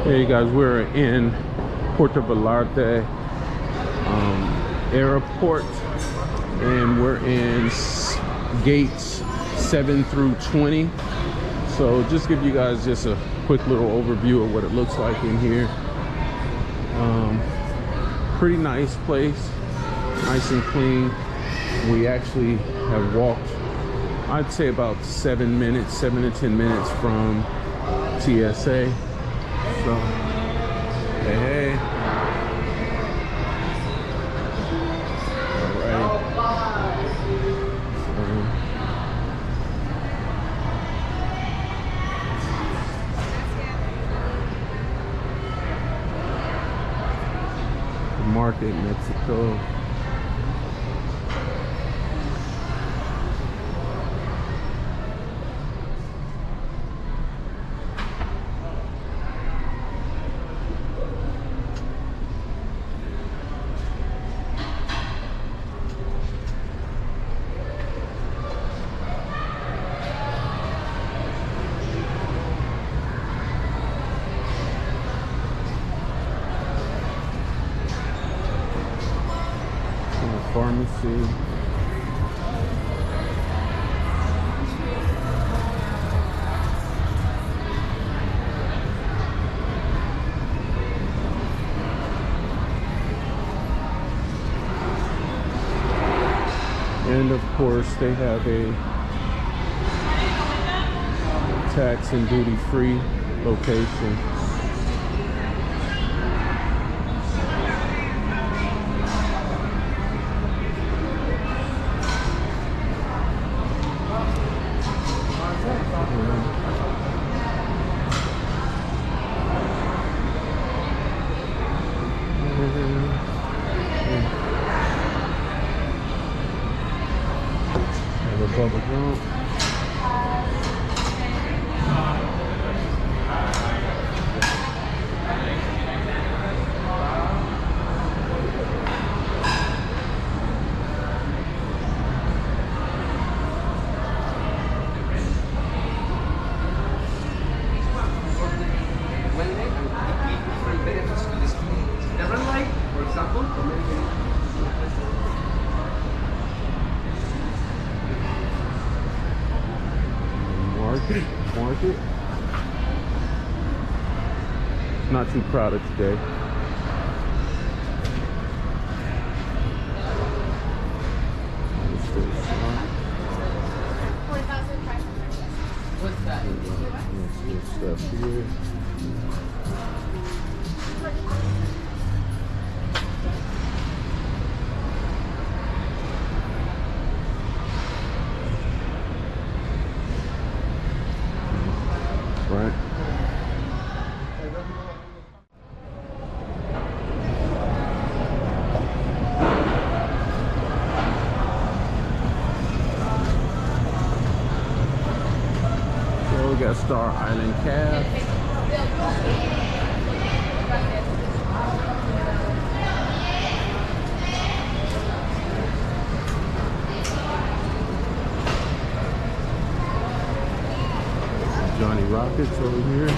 Hey guys, we're in Puerto Vallarta airport, and we're in gates 7 through 20. So just give you guys just a quick little overview of what it looks like in here. Pretty nice place, nice and clean. We actually have walked, I'd say about 7 to 10 minutes from TSA. So, hey. Market, Mexico. Pharmacy. And of course they have a tax and duty free location. Bubba Gump. Market. Not too crowded today. What's that? Stuff here. Right. So we got Star Island Cab. Johnny Rockets over here.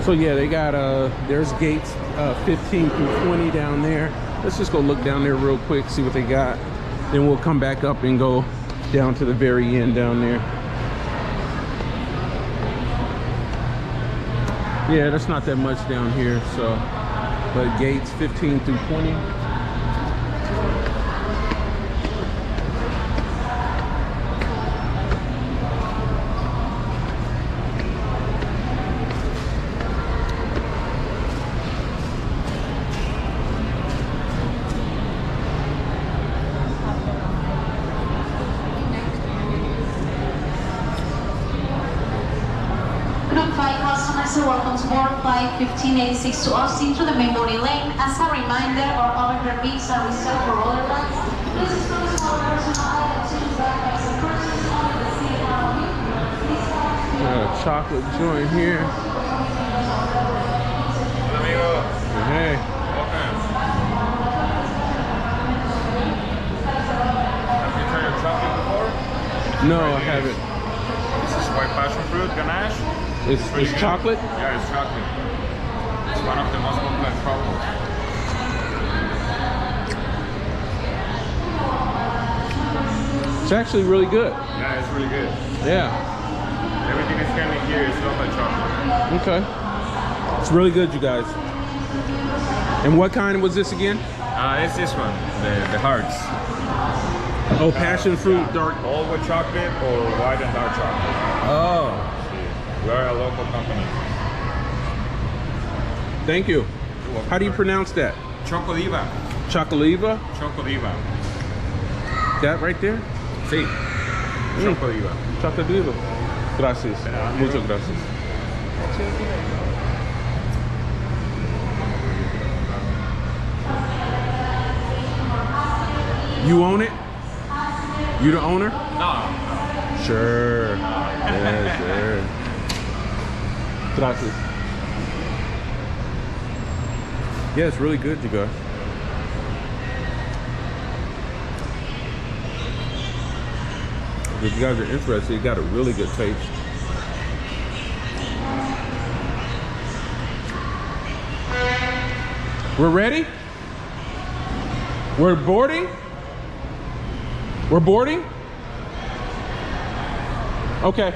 So yeah, they got there's gates 15 through 20 down there. Let's just go look down there real quick, see what they got. Then we'll come back up and go down to the very end down there. Yeah, that's not that much down here, so. But gates 15 through 20. Customers are welcome to board flight 1586 to Austin through the main boarding lane. As a reminder, our overhead bins are reserved for older ones. Please exclude small personal items such as backpacks and purses only the seat in front of you. Got a chocolate joint here. Hey. Welcome. Have you tried your chocolate before? No, I haven't. This is white passion fruit ganache. It's chocolate? Yeah, it's chocolate. It's one of the most popular chocolates. It's actually really good. Yeah, it's really good. Yeah. Everything is currently here is chocolate chocolate. Okay. It's really good, you guys. And what kind was this again? It's this one, the hearts. Oh, passion fruit, Yeah. dark. All with chocolate or white and dark chocolate. Oh, We are a local company. thank you. You're welcome. How do you pronounce that? Chocodiva. Chocoliva? Chocodiva. That right there? Sí. Chocodiva. Chocoliva. Gracias. Muchas gracias. You own it? You the owner? No. Sure. Yeah, sure. Gracias. Yeah, it's really good, you guys. If you guys are interested, it got a really good taste. We're ready? We're boarding? We're boarding? Okay.